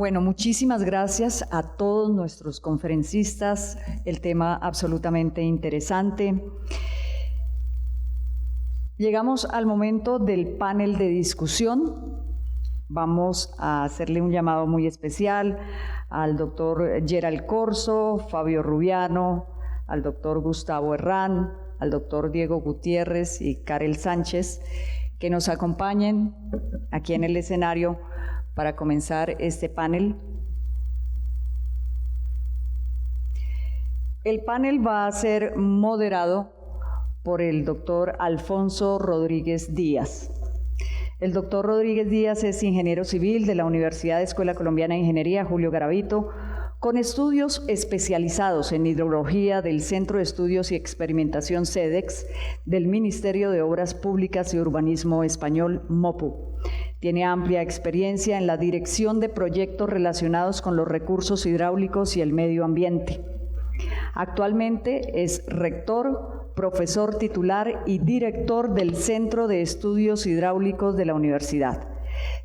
Bueno, muchísimas gracias a todos nuestros conferencistas. El tema absolutamente interesante. Llegamos al momento del panel de discusión. Vamos a hacerle un llamado muy especial al doctor Gerald Corzo, Fabio Rubiano, al doctor Gustavo Herrán, al doctor Diego Gutiérrez y Karel Sánchez, que nos acompañen aquí en el escenario para comenzar este panel. El panel va a ser moderado por el doctor Alfonso Rodríguez Díaz. El doctor Rodríguez Díaz es ingeniero civil de la Universidad Escuela Colombiana de Ingeniería Julio Garavito, con estudios especializados en hidrología del Centro de Estudios y Experimentación CEDEX del Ministerio de Obras Públicas y Urbanismo Español, MOPU. Tiene amplia experiencia en la dirección de proyectos relacionados con los recursos hidráulicos y el medio ambiente. Actualmente es rector, profesor titular y director del Centro de Estudios Hidráulicos de la Universidad.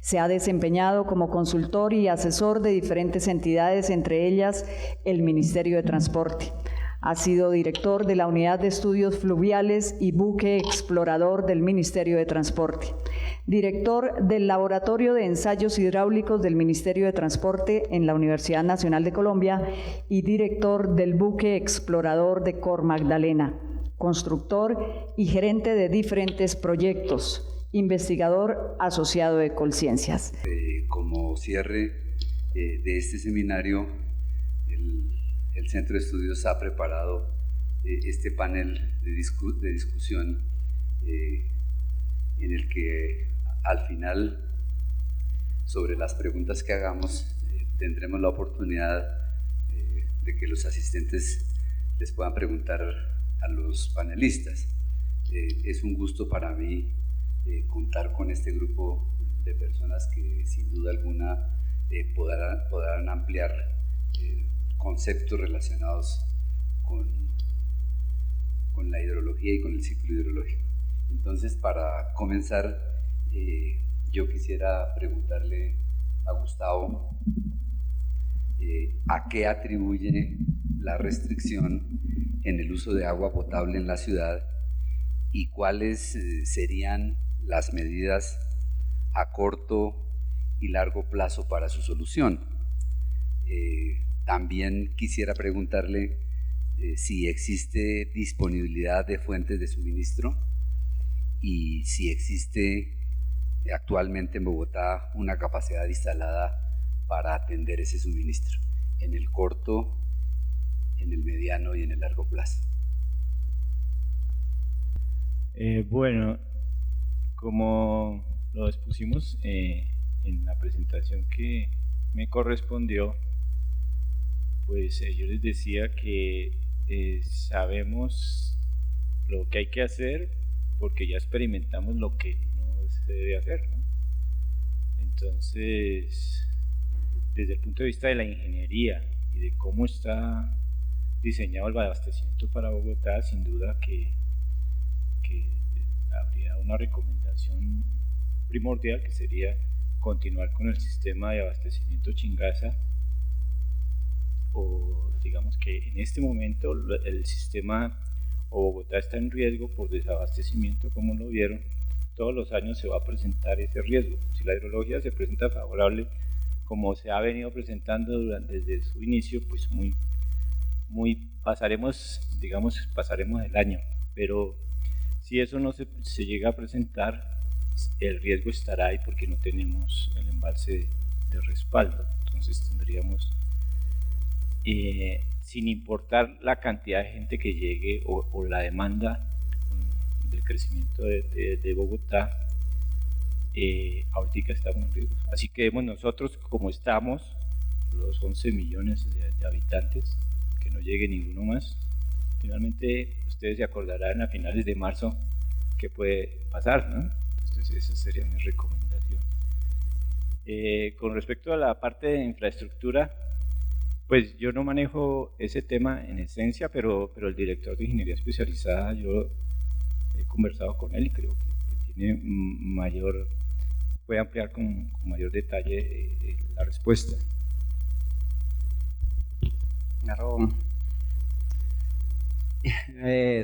Se ha desempeñado como consultor y asesor de diferentes entidades, entre ellas el Ministerio de Transporte. Ha sido director de la Unidad de Estudios Fluviales y buque explorador del Ministerio de Transporte, director del Laboratorio de Ensayos Hidráulicos del Ministerio de Transporte en la Universidad Nacional de Colombia y director del buque explorador de Cor Magdalena, constructor y gerente de diferentes proyectos, investigador asociado de Colciencias. Como cierre de este seminario, el Centro de Estudios ha preparado este panel de discusión en el que al final, sobre las preguntas que hagamos, tendremos la oportunidad de que los asistentes les puedan preguntar a los panelistas. Es un gusto para mí contar con este grupo de personas que sin duda alguna podrán ampliar conceptos relacionados con la hidrología y con el ciclo hidrológico. Entonces, para comenzar, yo quisiera preguntarle a Gustavo a qué atribuye la restricción en el uso de agua potable en la ciudad y cuáles serían las medidas a corto y largo plazo para su solución. También quisiera preguntarle si existe disponibilidad de fuentes de suministro y si existe actualmente en Bogotá una capacidad instalada para atender ese suministro en el corto, en el mediano y en el largo plazo. Bueno, como lo expusimos en la presentación que me correspondió, pues yo les decía que sabemos lo que hay que hacer porque ya experimentamos lo que no se debe hacer, ¿no? Entonces, desde el punto de vista de la ingeniería y de cómo está diseñado el abastecimiento para Bogotá, sin duda que habría una recomendación primordial que sería continuar con el sistema de abastecimiento Chingaza, o digamos que en este momento el sistema o Bogotá está en riesgo por desabastecimiento, como lo vieron. Todos los años se va a presentar ese riesgo. Si la hidrología se presenta favorable, como se ha venido presentando desde su inicio, pues pasaremos el año, pero si eso no se llega a presentar, el riesgo estará ahí porque no tenemos el embalse de respaldo. Entonces tendríamos, sin importar la cantidad de gente que llegue o la demanda del crecimiento de Bogotá, ahorita estamos en riesgo. Así que nosotros, como estamos, los 11 millones de habitantes, que no llegue ninguno más, finalmente ustedes se acordarán a finales de marzo qué puede pasar, ¿no? Entonces esa sería mi recomendación. Con respecto a la parte de infraestructura, pues yo no manejo ese tema en esencia, pero el director de ingeniería especializada, yo he conversado con él y creo que tiene puede ampliar con mayor detalle la respuesta.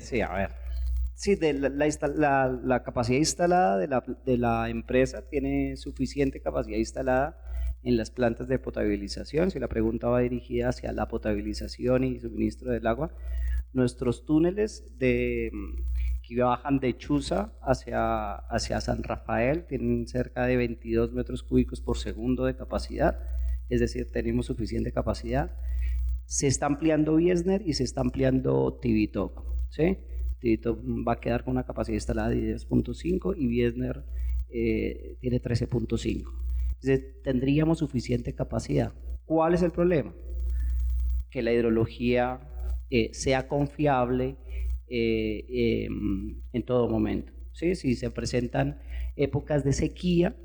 Sí, a ver. Sí, la capacidad instalada de la empresa tiene suficiente capacidad instalada en las plantas de potabilización. Si la pregunta va dirigida hacia la potabilización y suministro del agua, nuestros túneles que bajan de Chuza hacia San Rafael tienen cerca de 22 metros cúbicos por segundo de capacidad, es decir, tenemos suficiente capacidad. Se está ampliando Wiesner y se está ampliando Tibitoco, ¿sí? Tibitoco va a quedar con una capacidad instalada de 10.5 y Wiesner tiene 13.5. Entonces, tendríamos suficiente capacidad. ¿Cuál es el problema? Que la hidrología sea confiable en todo momento, ¿sí? Si se presentan épocas de sequía,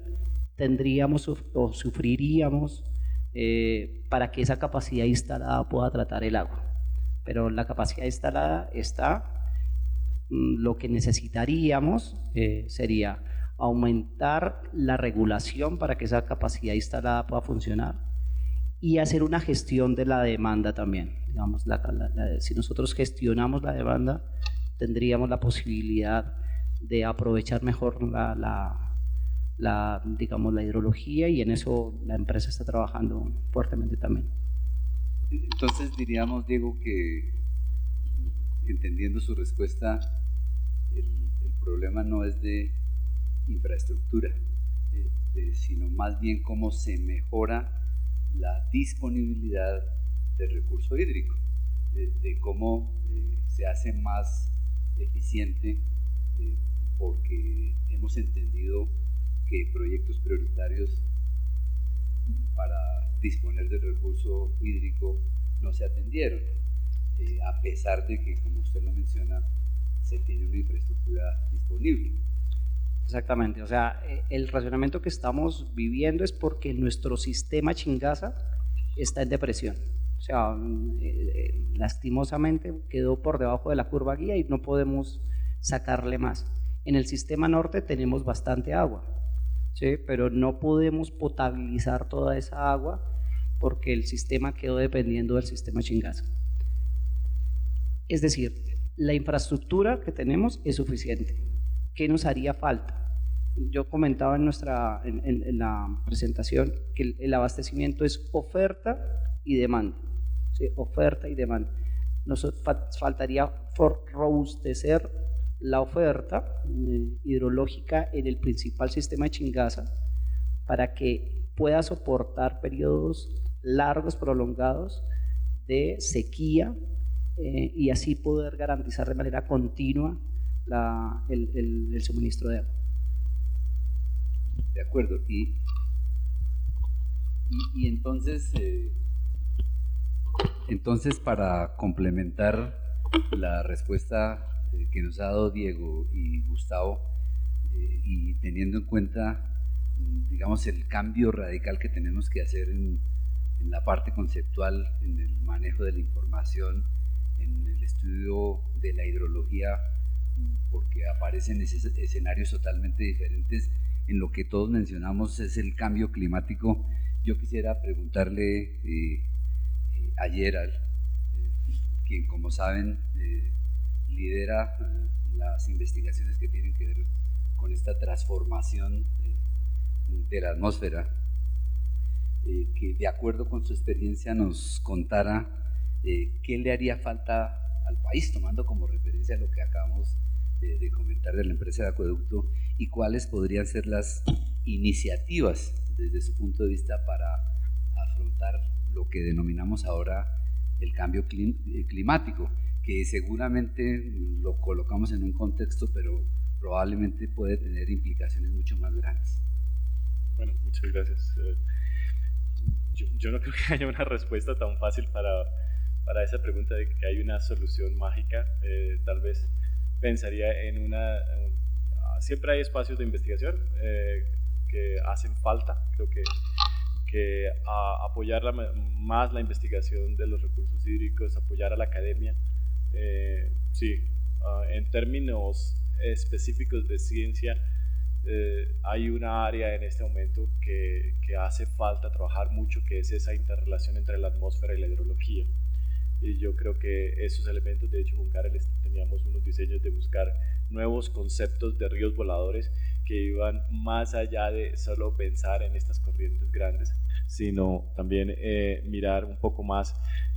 tendríamos o sufriríamos para que esa capacidad instalada pueda tratar el agua. Pero la capacidad instalada está. Lo que necesitaríamos sería aumentar la regulación para que esa capacidad instalada pueda funcionar y hacer una gestión de la demanda también. Digamos, si nosotros gestionamos la demanda, tendríamos la posibilidad de aprovechar mejor digamos, la hidrología, y en eso la empresa está trabajando fuertemente también. Entonces diríamos, Diego, que entendiendo su respuesta, el problema no es de infraestructura, sino más bien cómo se mejora la disponibilidad del recurso hídrico, de cómo se hace más eficiente, porque hemos entendido que proyectos prioritarios para disponer del recurso hídrico no se atendieron, a pesar de que, como usted lo menciona, se tiene una infraestructura disponible. Exactamente, o sea, el razonamiento que estamos viviendo es porque nuestro sistema Chingaza está en depresión. O sea, lastimosamente quedó por debajo de la curva guía y no podemos sacarle más. En el sistema norte tenemos bastante agua, ¿sí? Pero no podemos potabilizar toda esa agua porque el sistema quedó dependiendo del sistema Chingaza. Es decir, la infraestructura que tenemos es suficiente. ¿Qué nos haría falta? Yo comentaba en la presentación que el abastecimiento es oferta y demanda, ¿sí? Oferta y demanda. Nos faltaría robustecer la oferta hidrológica en el principal sistema de Chingaza para que pueda soportar periodos largos, prolongados de sequía, y así poder garantizar de manera continua el suministro de agua. De acuerdo. Y entonces, para complementar la respuesta que nos ha dado Diego y Gustavo, y teniendo en cuenta, digamos, el cambio radical que tenemos que hacer en la parte conceptual, en el manejo de la información, en el estudio de la hidrología, porque aparecen escenarios totalmente diferentes. En lo que todos mencionamos es el cambio climático. Yo quisiera preguntarle a Gerald, quien, como saben, lidera las investigaciones que tienen que ver con esta transformación de la atmósfera, que de acuerdo con su experiencia nos contara qué le haría falta al país, tomando como referencia lo que acabamos de comentar de la empresa de acueducto, y cuáles podrían ser las iniciativas desde su punto de vista para afrontar lo que denominamos ahora el cambio climático, que seguramente lo colocamos en un contexto, pero probablemente puede tener implicaciones mucho más grandes. Bueno, muchas gracias. Yo no creo que haya una respuesta tan fácil para esa pregunta de que hay una solución mágica. Tal vez pensaría en siempre hay espacios de investigación que hacen falta. Creo que apoyar más la investigación de los recursos hídricos, apoyar a la academia. Sí, en términos específicos de ciencia, hay una área en este momento que hace falta trabajar mucho, que es esa interrelación entre la atmósfera y la hidrología. Y yo creo que esos elementos, de hecho con Karel teníamos unos diseños de buscar nuevos conceptos de ríos voladores que iban más allá de solo pensar en estas corrientes grandes, sino también mirar un poco más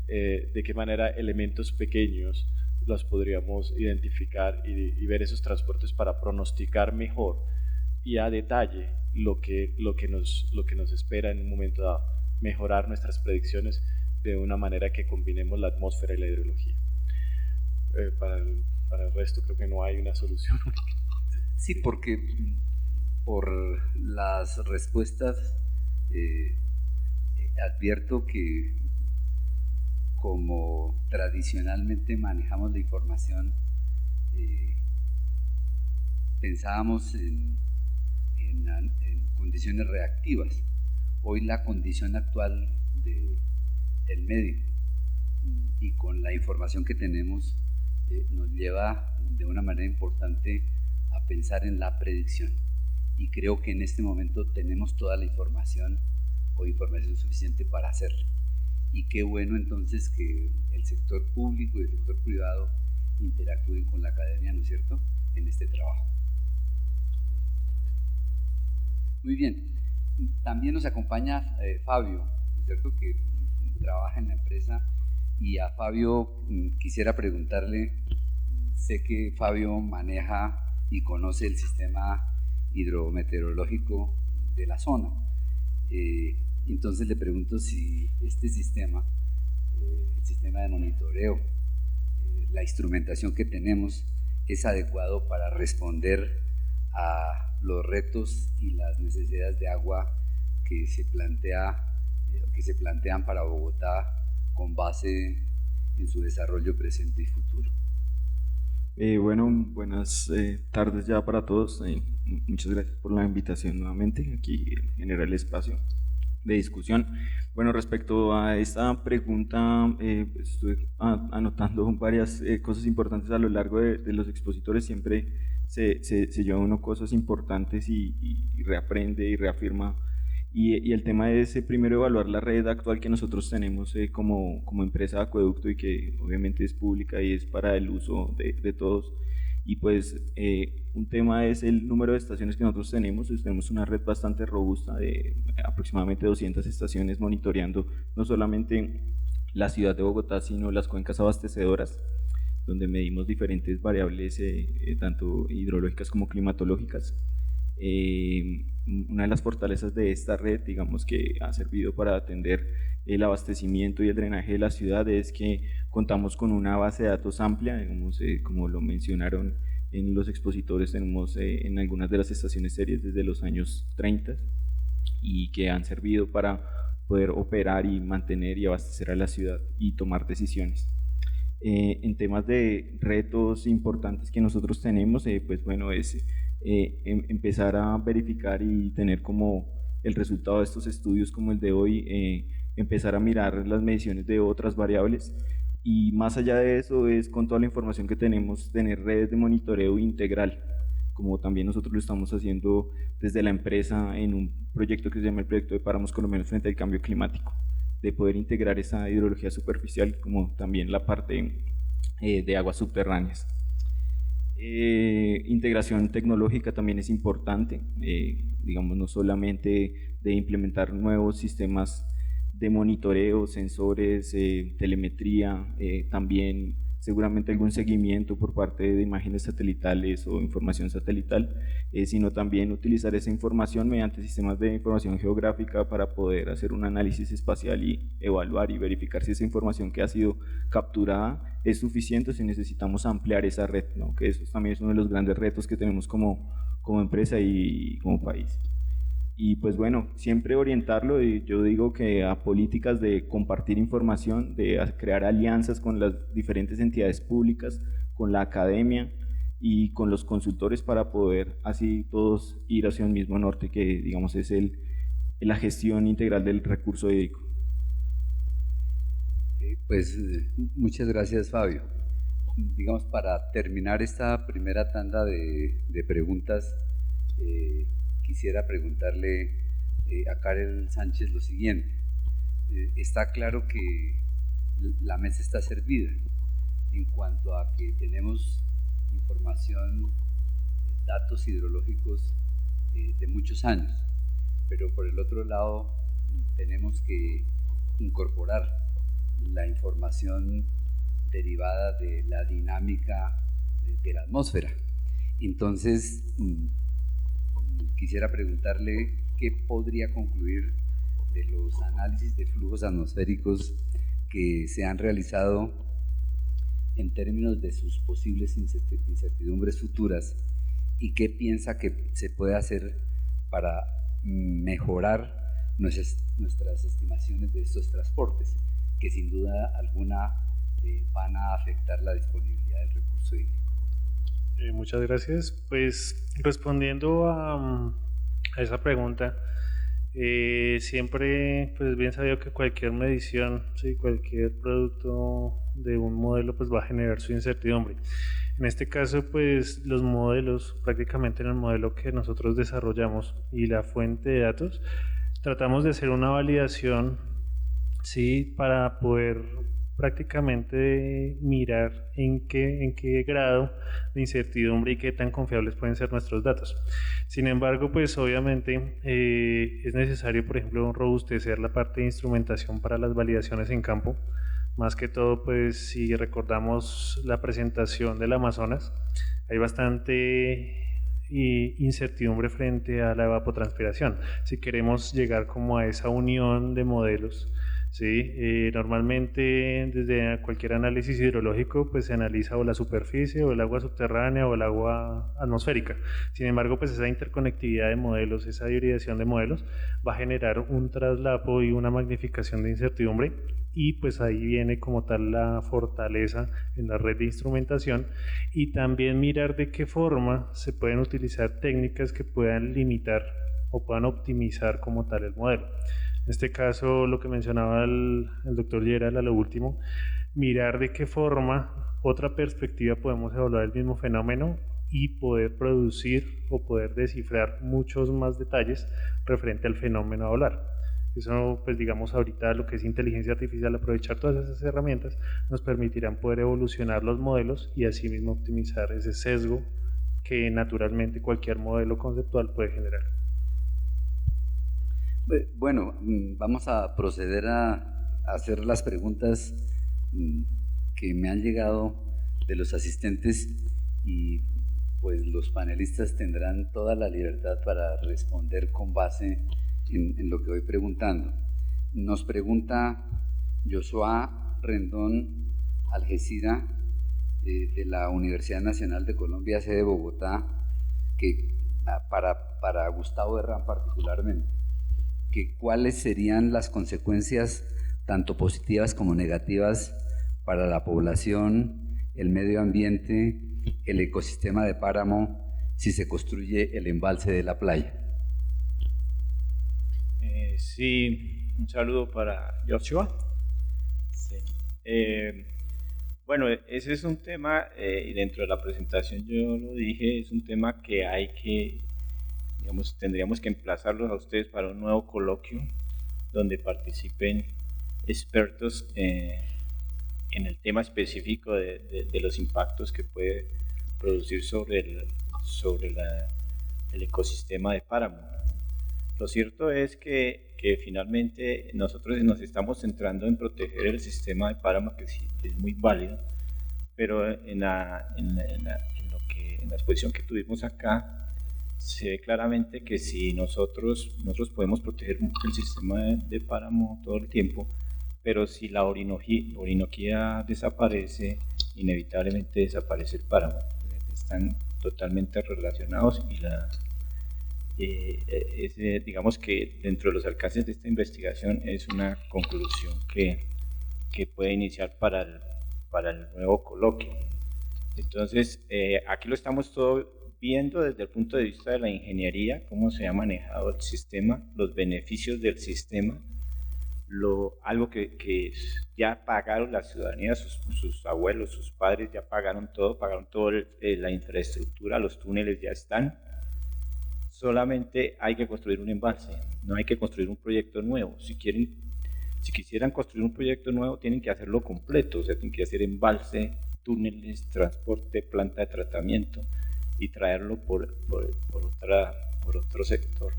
de qué manera elementos pequeños los podríamos identificar y ver esos transportes para pronosticar mejor y a detalle lo que nos espera en un momento dado, mejorar nuestras predicciones de una manera que combinemos la atmósfera y la hidrología. Para el resto creo que no hay una solución única. Sí, porque por las respuestas advierto que como tradicionalmente manejamos la información, pensábamos en condiciones reactivas. Hoy la condición actual del medio y con la información que tenemos nos lleva de una manera importante a pensar en la predicción, y creo que en este momento tenemos toda la información o información suficiente para hacerlo. Y qué bueno entonces que el sector público y el sector privado interactúen con la academia, ¿no es cierto?, en este trabajo. Muy bien, también nos acompaña Fabio, ¿no es cierto?, que trabaja en la empresa, y a Fabio quisiera preguntarle, sé que Fabio maneja y conoce el sistema hidrometeorológico de la zona, entonces le pregunto si este sistema, el sistema de monitoreo, la instrumentación que tenemos es adecuado para responder a los retos y las necesidades de agua que se plantean para Bogotá con base en su desarrollo presente y futuro. Bueno, buenas tardes ya para todos. Muchas gracias por la invitación nuevamente aquí en generar el espacio de discusión. Bueno, respecto a esta pregunta, estuve anotando varias cosas importantes a lo largo de los expositores. Siempre se lleva uno cosas importantes y reaprende y reafirma. Y el tema es primero evaluar la red actual que nosotros tenemos como empresa de acueducto, y que obviamente es pública y es para el uso de todos. Y pues un tema es el número de estaciones que nosotros tenemos. Tenemos una red bastante robusta de aproximadamente 200 estaciones monitoreando no solamente la ciudad de Bogotá, sino las cuencas abastecedoras, donde medimos diferentes variables tanto hidrológicas como climatológicas. Una de las fortalezas de esta red, digamos, que ha servido para atender el abastecimiento y el drenaje de la ciudad, es que contamos con una base de datos amplia, digamos, como lo mencionaron en los expositores. Tenemos en algunas de las estaciones series desde los años 30 y que han servido para poder operar y mantener y abastecer a la ciudad y tomar decisiones. En temas de retos importantes que nosotros tenemos, pues bueno, es empezar a verificar y tener como el resultado de estos estudios como el de hoy, empezar a mirar las mediciones de otras variables, y más allá de eso es con toda la información que tenemos tener redes de monitoreo integral, como también nosotros lo estamos haciendo desde la empresa en un proyecto que se llama el Proyecto de Páramos Colombianos frente al Cambio Climático, de poder integrar esa hidrología superficial como también la parte de aguas subterráneas. Integración tecnológica también es importante, digamos, no solamente de implementar nuevos sistemas de monitoreo, sensores, telemetría, también seguramente algún seguimiento por parte de imágenes satelitales o información satelital, sino también utilizar esa información mediante sistemas de información geográfica para poder hacer un análisis espacial y evaluar y verificar si esa información que ha sido capturada es suficiente o si necesitamos ampliar esa red, ¿no? Que eso también es uno de los grandes retos que tenemos como empresa y como país. Y pues bueno, siempre orientarlo, y yo digo que a políticas de compartir información, de crear alianzas con las diferentes entidades públicas, con la academia y con los consultores, para poder así todos ir hacia un mismo norte, que digamos es la gestión integral del recurso hídrico. Pues muchas gracias, Fabio. Digamos, para terminar esta primera tanda de preguntas, quisiera preguntarle a Karel Sánchez lo siguiente. Está claro que la mesa está servida en cuanto a que tenemos información, datos hidrológicos de muchos años, pero por el otro lado tenemos que incorporar la información derivada de la dinámica de la atmósfera. Entonces, quisiera preguntarle qué podría concluir de los análisis de flujos atmosféricos que se han realizado en términos de sus posibles incertidumbres futuras y qué piensa que se puede hacer para mejorar nuestras estimaciones de estos transportes, que sin duda alguna van a afectar la disponibilidad del recurso hídrico. Muchas gracias. Pues respondiendo a esa pregunta, siempre pues es bien sabido que cualquier medición, ¿sí? Cualquier producto de un modelo pues va a generar su incertidumbre. En este caso pues los modelos, prácticamente en el modelo que nosotros desarrollamos y la fuente de datos, tratamos de hacer una validación, ¿sí? Para poder prácticamente mirar en qué grado de incertidumbre y qué tan confiables pueden ser nuestros datos. Sin embargo, pues obviamente es necesario, por ejemplo, robustecer la parte de instrumentación para las validaciones en campo. Más que todo, pues si recordamos la presentación del Amazonas, hay bastante incertidumbre frente a la evapotranspiración. Si queremos llegar como a esa unión de modelos, ¿sí? Normalmente desde cualquier análisis hidrológico pues se analiza o la superficie o el agua subterránea o el agua atmosférica. Sin embargo, pues esa interconectividad de modelos, esa hibridación de modelos va a generar un traslapo y una magnificación de incertidumbre, y pues ahí viene como tal la fortaleza en la red de instrumentación, y también mirar de qué forma se pueden utilizar técnicas que puedan limitar o puedan optimizar como tal el modelo. En este caso, lo que mencionaba el doctor Lleral a lo último, mirar de qué forma, otra perspectiva, podemos evaluar el mismo fenómeno y poder producir o poder descifrar muchos más detalles referente al fenómeno a hablar. Eso, pues digamos, ahorita lo que es inteligencia artificial, aprovechar todas esas herramientas, nos permitirán poder evolucionar los modelos y asimismo optimizar ese sesgo que naturalmente cualquier modelo conceptual puede generar. Bueno, vamos a proceder a hacer las preguntas que me han llegado de los asistentes, y pues los panelistas tendrán toda la libertad para responder con base en lo que voy preguntando. Nos pregunta Joshua Rendón Algecida de la Universidad Nacional de Colombia, sede de Bogotá, que para Gustavo Herrán particularmente, que cuáles serían las consecuencias tanto positivas como negativas para la población, el medio ambiente, el ecosistema de páramo, si se construye el embalse de la playa. Sí, un saludo para Joshua. Sí. Bueno, ese es un tema, y dentro de la presentación yo lo dije, es un tema que hay que, digamos, tendríamos que emplazarlos a ustedes para un nuevo coloquio donde participen expertos en el tema específico de los impactos que puede producir sobre el ecosistema de páramo. Lo cierto es que finalmente nosotros nos estamos centrando en proteger el sistema de páramo, que sí, es muy válido, pero en la exposición que tuvimos acá se ve claramente que si nosotros podemos proteger el sistema de páramo todo el tiempo, pero si la Orinoquía desaparece, inevitablemente desaparece el páramo. Están totalmente relacionados, y digamos que dentro de los alcances de esta investigación es una conclusión que puede iniciar para el nuevo coloquio. Entonces, aquí lo estamos todo viendo desde el punto de vista de la ingeniería, cómo se ha manejado el sistema, los beneficios del sistema, algo que ya pagaron la ciudadanía, sus abuelos, sus padres ya pagaron todo la infraestructura, los túneles ya están. Solamente hay que construir un embalse, no hay que construir un proyecto nuevo. Si quieren Si quisieran construir un proyecto nuevo, tienen que hacerlo completo, o sea, tienen que hacer embalse, túneles, transporte, planta de tratamiento y traerlo por otro sector.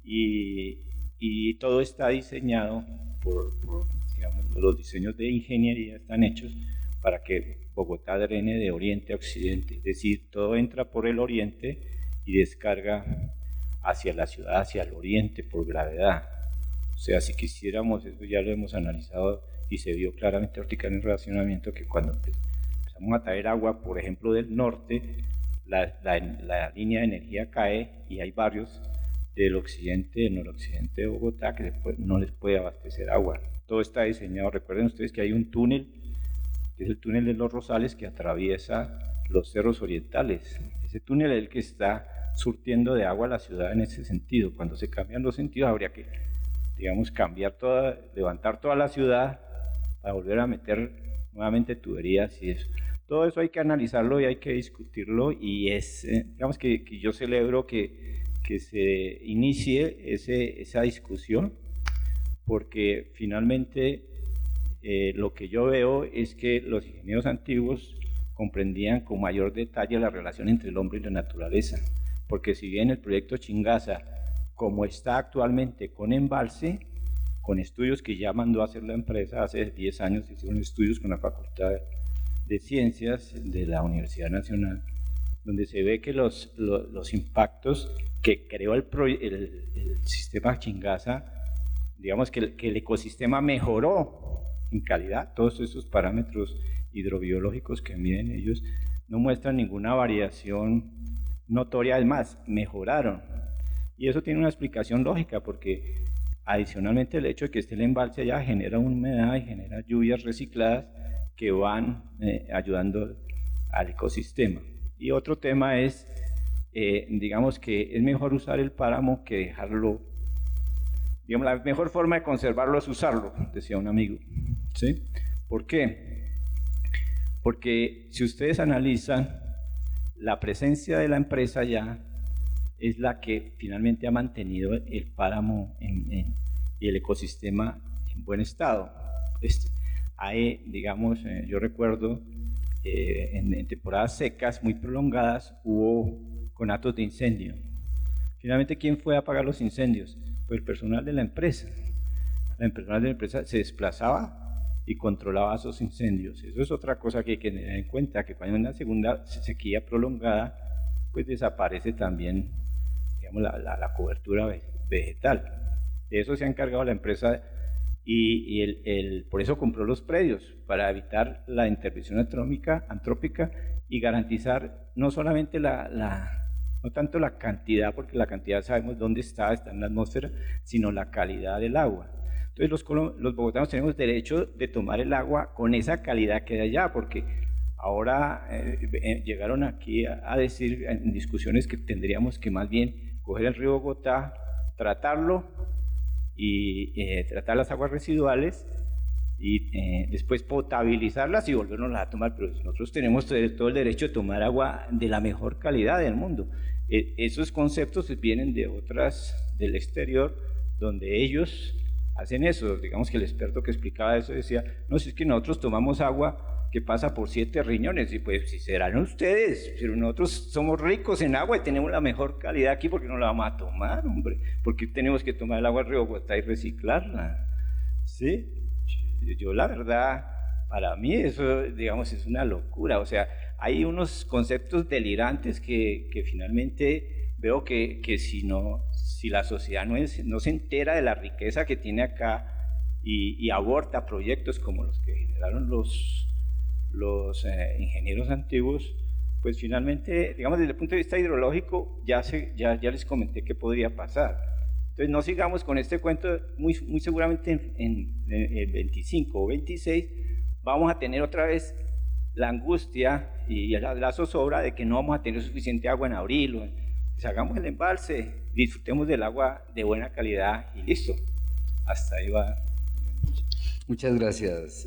Y todo está diseñado digamos, los diseños de ingeniería están hechos para que Bogotá drene de oriente a occidente, es decir, todo entra por el oriente y descarga hacia la ciudad, hacia el oriente por gravedad. O sea, si quisiéramos, eso ya lo hemos analizado y se vio claramente ahorita en el relacionamiento que cuando empezamos a traer agua, por ejemplo, del norte, la línea de energía cae y hay barrios del occidente, del noroccidente de Bogotá que no les puede abastecer agua. Todo está diseñado. Recuerden ustedes que hay un túnel, que es el túnel de los Rosales, que atraviesa los cerros orientales. Ese túnel es el que está surtiendo de agua a la ciudad en ese sentido. Cuando se cambian los sentidos habría que, digamos, levantar toda la ciudad para volver a meter nuevamente tuberías y eso. Todo eso hay que analizarlo y hay que discutirlo y digamos que yo celebro que se inicie esa discusión, porque finalmente lo que yo veo es que los ingenieros antiguos comprendían con mayor detalle la relación entre el hombre y la naturaleza, porque si bien el proyecto Chingaza, como está actualmente con embalse, con estudios que ya mandó a hacer la empresa, hace 10 años hicieron estudios con la Facultad de Ciencias de la Universidad Nacional, donde se ve que los impactos que creó el sistema Chingaza, digamos que el ecosistema mejoró en calidad. Todos esos parámetros hidrobiológicos que miden ellos no muestran ninguna variación notoria, además mejoraron. Y eso tiene una explicación lógica, porque adicionalmente el hecho de que esté el embalse allá genera humedad y genera lluvias recicladas que van ayudando al ecosistema. Y otro tema es, digamos que es mejor usar el páramo que dejarlo. Digamos, la mejor forma de conservarlo es usarlo, decía un amigo. ¿Sí? ¿Por qué? Porque si ustedes analizan, la presencia de la empresa ya es la que finalmente ha mantenido el páramo y el ecosistema en buen estado. Digamos, yo recuerdo en temporadas secas muy prolongadas hubo conatos de incendio. Finalmente, ¿quién fue a apagar los incendios? Pues el personal de la empresa. El personal de la empresa se desplazaba y controlaba esos incendios. Eso es otra cosa que hay que tener en cuenta, que cuando hay una segunda sequía prolongada, pues desaparece también, digamos, la cobertura vegetal. De eso se ha encargado la empresa y por eso compró los predios, para evitar la intervención antrópica y garantizar no solamente no tanto la cantidad, porque la cantidad sabemos dónde está en la atmósfera, sino la calidad del agua. Entonces los bogotanos tenemos derecho de tomar el agua con esa calidad que hay allá, porque ahora llegaron aquí a decir en discusiones que tendríamos que más bien coger el río Bogotá, tratarlo y tratar las aguas residuales y después potabilizarlas y volvernos a tomar, pero nosotros tenemos todo el derecho de tomar agua de la mejor calidad del mundo. Esos conceptos vienen de del exterior, donde ellos hacen eso. Digamos que el experto que explicaba eso decía, no, si es que nosotros tomamos agua que pasa por 7 riñones, y pues si serán ustedes, pero nosotros somos ricos en agua y tenemos la mejor calidad aquí, porque no la vamos a tomar, hombre, porque tenemos que tomar el agua del río Bogotá y reciclarla. ¿Sí? Yo la verdad, para mí eso, digamos, es una locura. O sea, hay unos conceptos delirantes que finalmente veo que si la sociedad no se entera de la riqueza que tiene acá y aborta proyectos como los que generaron los ingenieros antiguos, pues finalmente, digamos, desde el punto de vista hidrológico, ya les comenté qué podría pasar. Entonces no sigamos con este cuento. Muy seguramente en 25 o 26 vamos a tener otra vez la angustia y la zozobra de que no vamos a tener suficiente agua en abril. Pues hagamos el embalse, disfrutemos del agua de buena calidad y listo. Hasta ahí va. Muchas gracias.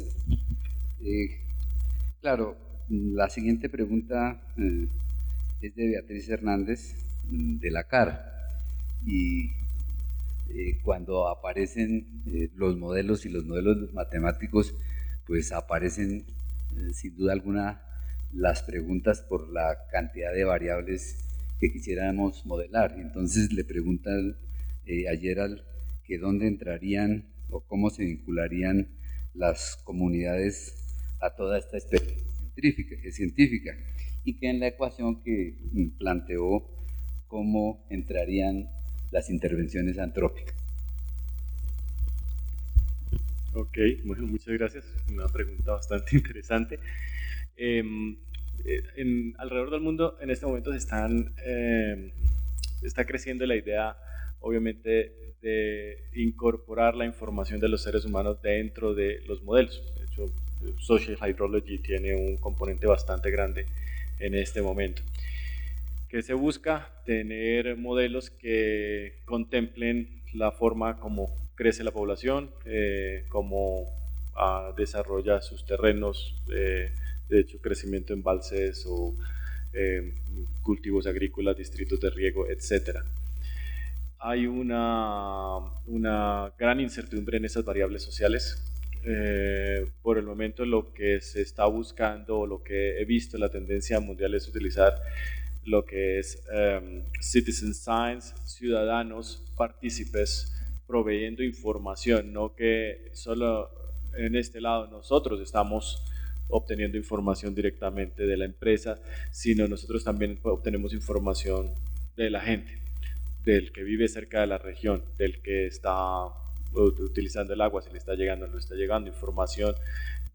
Claro, la siguiente pregunta es de Beatriz Hernández, de la CAR, y cuando aparecen los modelos y los modelos matemáticos, pues aparecen sin duda alguna las preguntas por la cantidad de variables que quisiéramos modelar. Entonces le preguntan a Gerald que dónde entrarían o cómo se vincularían las comunidades a toda esta experiencia científica, y que en la ecuación que planteó cómo entrarían las intervenciones antrópicas. Ok, bueno, muchas gracias. Una pregunta bastante interesante. Alrededor del mundo en este momento está creciendo la idea, obviamente, de incorporar la información de los seres humanos dentro de los modelos. De hecho, Social Hydrology tiene un componente bastante grande en este momento. Que se busca tener modelos que contemplen la forma como crece la población, cómo desarrolla sus terrenos, de hecho crecimiento en embalses o cultivos agrícolas, distritos de riego, etc. Hay una gran incertidumbre en esas variables sociales. Por el momento lo que se está buscando, lo que he visto, la tendencia mundial es utilizar lo que es citizen science, ciudadanos, partícipes, proveyendo información, no que solo en este lado nosotros estamos obteniendo información directamente de la empresa, sino nosotros también obtenemos información de la gente, del que vive cerca de la región, del que está utilizando el agua, si le está llegando o no le está llegando, información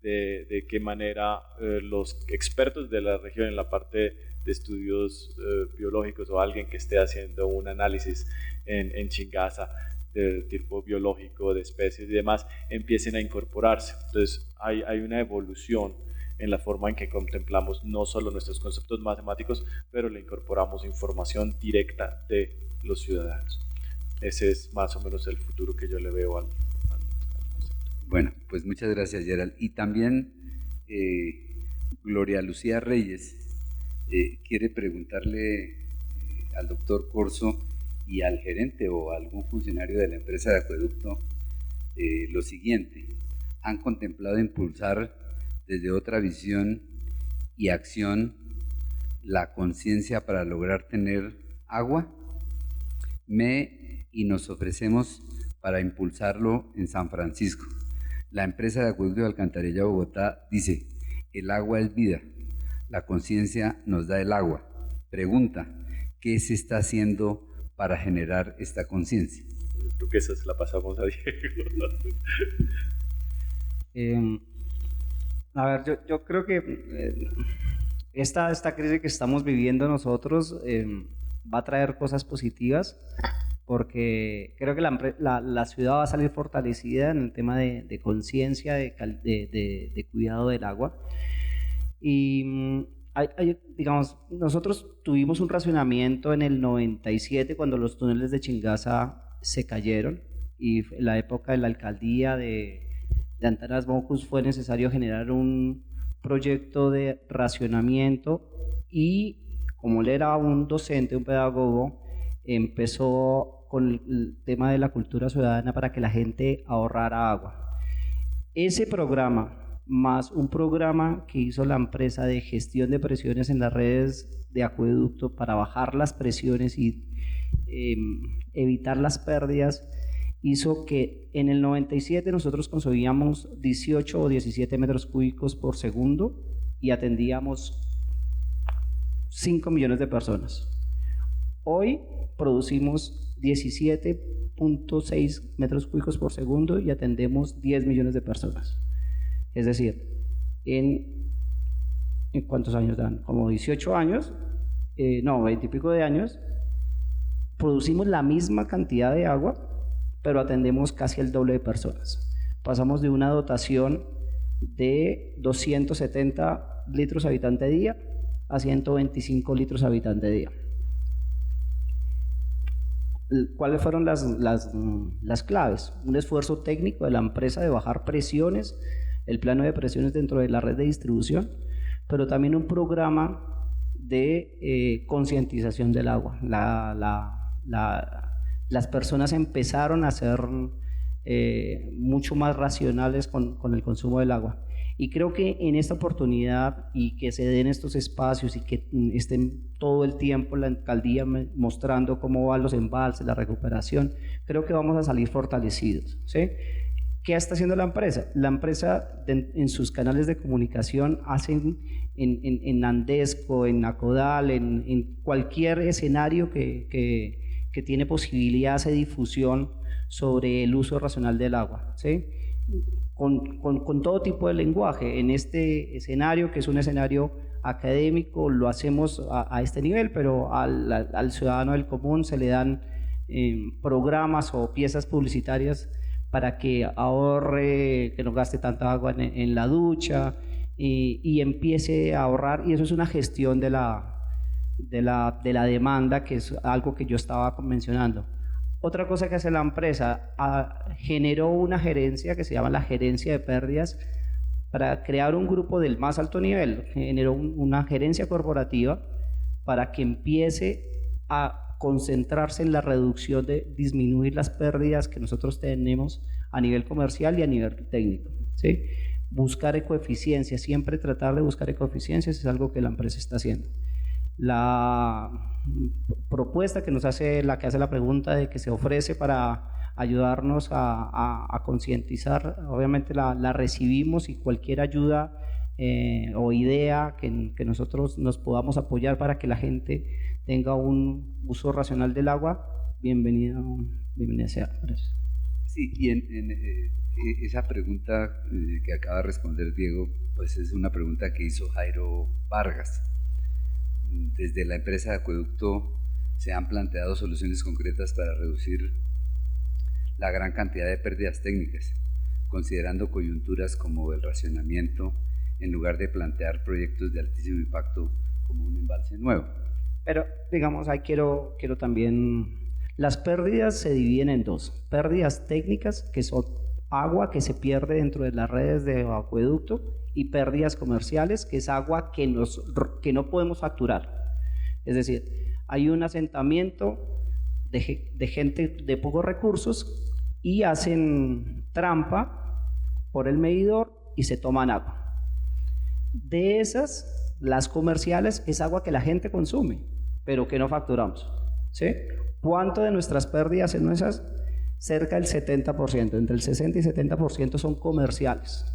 de qué manera los expertos de la región en la parte de estudios biológicos o alguien que esté haciendo un análisis en Chingaza de tipo biológico, de especies y demás, empiecen a incorporarse. Entonces hay una evolución en la forma en que contemplamos no solo nuestros conceptos matemáticos, pero le incorporamos información directa de los ciudadanos. Ese es más o menos el futuro que yo le veo al concepto. Bueno, pues muchas gracias, Gerald. Y también Gloria Lucía Reyes quiere preguntarle al doctor Corso y al gerente o a algún funcionario de la empresa de acueducto lo siguiente: ¿han contemplado impulsar desde otra visión y acción la conciencia para lograr tener agua? Y nos ofrecemos para impulsarlo en San Francisco. La empresa de acueducto de Alcantarilla Bogotá dice: el agua es vida, la conciencia nos da el agua. Pregunta: ¿qué se está haciendo para generar esta conciencia? Creo que esa se la pasamos a Diego. A ver, yo creo que esta crisis que estamos viviendo nosotros va a traer cosas positivas, porque creo que la ciudad va a salir fortalecida en el tema de conciencia, de cuidado del agua. Y digamos, nosotros tuvimos un racionamiento en el 97 cuando los túneles de Chingaza se cayeron, y en la época de la alcaldía de Antanas Mocus fue necesario generar un proyecto de racionamiento, y como él era un docente, un pedagogo, empezó con el tema de la cultura ciudadana para que la gente ahorrara agua. Ese programa, más un programa que hizo la empresa de gestión de presiones en las redes de acueducto para bajar las presiones y evitar las pérdidas, hizo que en el 97 nosotros consumíamos 18 o 17 metros cúbicos por segundo y atendíamos 5 millones de personas. Hoy producimos 17.6 metros cúbicos por segundo y atendemos 10 millones de personas. Es decir, ¿en cuántos años dan? Como 18 años, 20 y pico de años, producimos la misma cantidad de agua, pero atendemos casi el doble de personas. Pasamos de una dotación de 270 litros habitante día a 125 litros habitante día. ¿Cuáles fueron las claves? Un esfuerzo técnico de la empresa de bajar presiones, el plano de presiones dentro de la red de distribución, pero también un programa de concientización del agua. La las personas empezaron a ser mucho más racionales con el consumo del agua. Y creo que en esta oportunidad y que se den estos espacios y que estén todo el tiempo la alcaldía mostrando cómo van los embalses, la recuperación, creo que vamos a salir fortalecidos, ¿sí? ¿Qué está haciendo la empresa? La empresa en sus canales de comunicación hacen en Andesco, en Acodal, en cualquier escenario que tiene posibilidad, hace difusión sobre el uso racional del agua, ¿sí? Con todo tipo de lenguaje. En este escenario, que es un escenario académico, lo hacemos a este nivel, pero al ciudadano del común se le dan programas o piezas publicitarias para que ahorre, que no gaste tanta agua en la ducha y empiece a ahorrar, y eso es una gestión de la demanda, que es algo que yo estaba mencionando. Otra cosa que hace la empresa, generó una gerencia que se llama la gerencia de pérdidas para crear un grupo del más alto nivel, generó una gerencia corporativa para que empiece a concentrarse en la reducción de disminuir las pérdidas que nosotros tenemos a nivel comercial y a nivel técnico, ¿sí? Buscar ecoeficiencias, siempre tratar de buscar ecoeficiencias es algo que la empresa está haciendo. La propuesta que nos hace, la que hace la pregunta de que se ofrece para ayudarnos a concientizar, obviamente la recibimos, y cualquier ayuda o idea que nosotros nos podamos apoyar para que la gente tenga un uso racional del agua, bienvenida sea. Gracias. Sí, y esa pregunta que acaba de responder Diego, pues es una pregunta que hizo Jairo Vargas. Desde la empresa de acueducto se han planteado soluciones concretas para reducir la gran cantidad de pérdidas técnicas, considerando coyunturas como el racionamiento, en lugar de plantear proyectos de altísimo impacto como un embalse nuevo. Pero, digamos, ahí quiero también... Las pérdidas se dividen en dos. Pérdidas técnicas, que son agua que se pierde dentro de las redes de acueducto, y pérdidas comerciales, que es agua que no podemos facturar. Es decir, hay un asentamiento de gente de pocos recursos y hacen trampa por el medidor y se toman agua. De esas, las comerciales es agua que la gente consume, pero que no facturamos, ¿sí? ¿Cuánto de nuestras pérdidas en esas? Cerca del 70%, entre el 60 y 70% son comerciales,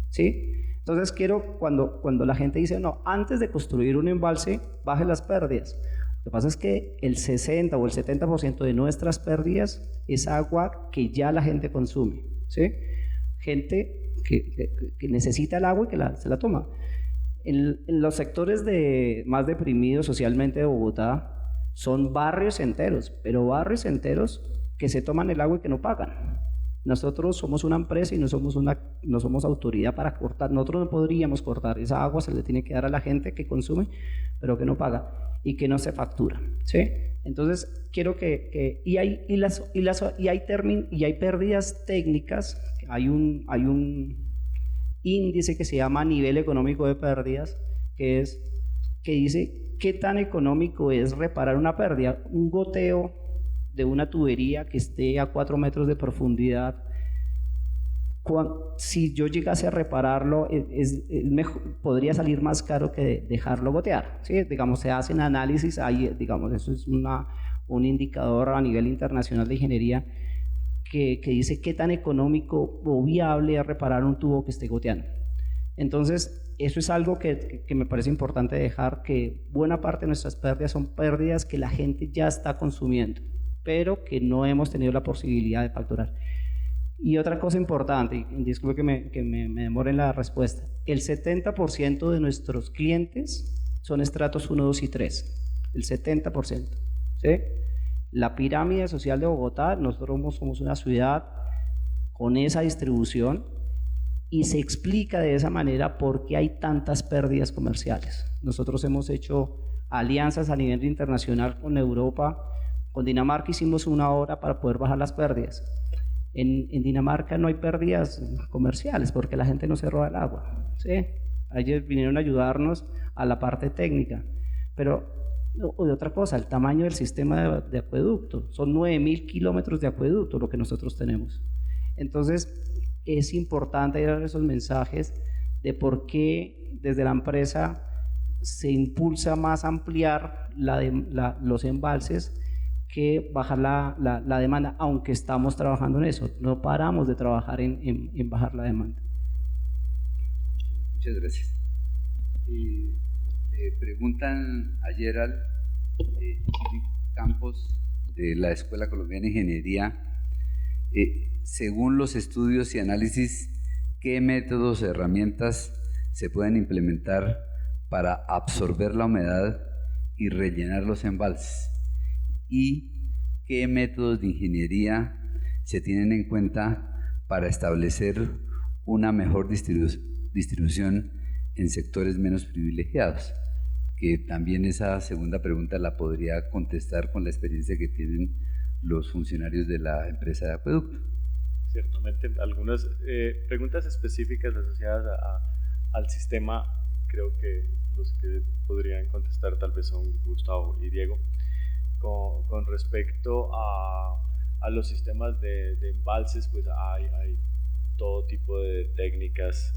¿sí? Entonces quiero, cuando la gente dice, no, antes de construir un embalse, baje las pérdidas. Lo que pasa es que el 60 o el 70% de nuestras pérdidas es agua que ya la gente consume, ¿sí? Gente que necesita el agua y que se la toma. En los sectores más deprimidos socialmente de Bogotá, son barrios enteros, pero barrios enteros que se toman el agua y que no pagan. Nosotros somos una empresa y no somos autoridad para cortar. Nosotros no podríamos cortar. Esa agua se le tiene que dar a la gente que consume, pero que no paga y que no se factura, ¿sí? Entonces, quiero y hay pérdidas técnicas. Hay un índice que se llama nivel económico de pérdidas, que dice qué tan económico es reparar una pérdida. Un goteo de una tubería que esté a 4 metros de profundidad, si yo llegase a repararlo, podría salir más caro que dejarlo gotear, ¿sí? Digamos, se hacen análisis, digamos, eso es un indicador a nivel internacional de ingeniería que dice qué tan económico o viable es reparar un tubo que esté goteando. Entonces, eso es algo que me parece importante dejar, que buena parte de nuestras pérdidas son pérdidas que la gente ya está consumiendo, pero que no hemos tenido la posibilidad de facturar. Y otra cosa importante, y disculpe que me demore en la respuesta, el 70% de nuestros clientes son estratos 1, 2 y 3, el 70%, ¿sí? La pirámide social de Bogotá, nosotros somos una ciudad con esa distribución, y se explica de esa manera por qué hay tantas pérdidas comerciales. Nosotros hemos hecho alianzas a nivel internacional con Europa. Con Dinamarca hicimos una obra para poder bajar las pérdidas. En Dinamarca no hay pérdidas comerciales porque la gente no se roba el agua, ¿sí? Ellos vinieron a ayudarnos a la parte técnica, pero O de otra cosa, el tamaño del sistema de acueducto. Son 9.000 kilómetros de acueducto lo que nosotros tenemos. Entonces, es importante dar esos mensajes de por qué desde la empresa se impulsa más ampliar los embalses que bajar la demanda, aunque estamos trabajando en eso. No paramos de trabajar en bajar la demanda. Muchas gracias. Le preguntan a Gerald Campos de la Escuela Colombiana de Ingeniería, según los estudios y análisis, ¿qué métodos o herramientas se pueden implementar para absorber la humedad y rellenar los embalses? ¿Y qué métodos de ingeniería se tienen en cuenta para establecer una mejor distribución en sectores menos privilegiados? Que también esa segunda pregunta la podría contestar con la experiencia que tienen los funcionarios de la empresa de acueducto. Ciertamente, algunas preguntas específicas asociadas al sistema, creo que los que podrían contestar tal vez son Gustavo y Diego. Con respecto a los sistemas de embalses, pues hay todo tipo de técnicas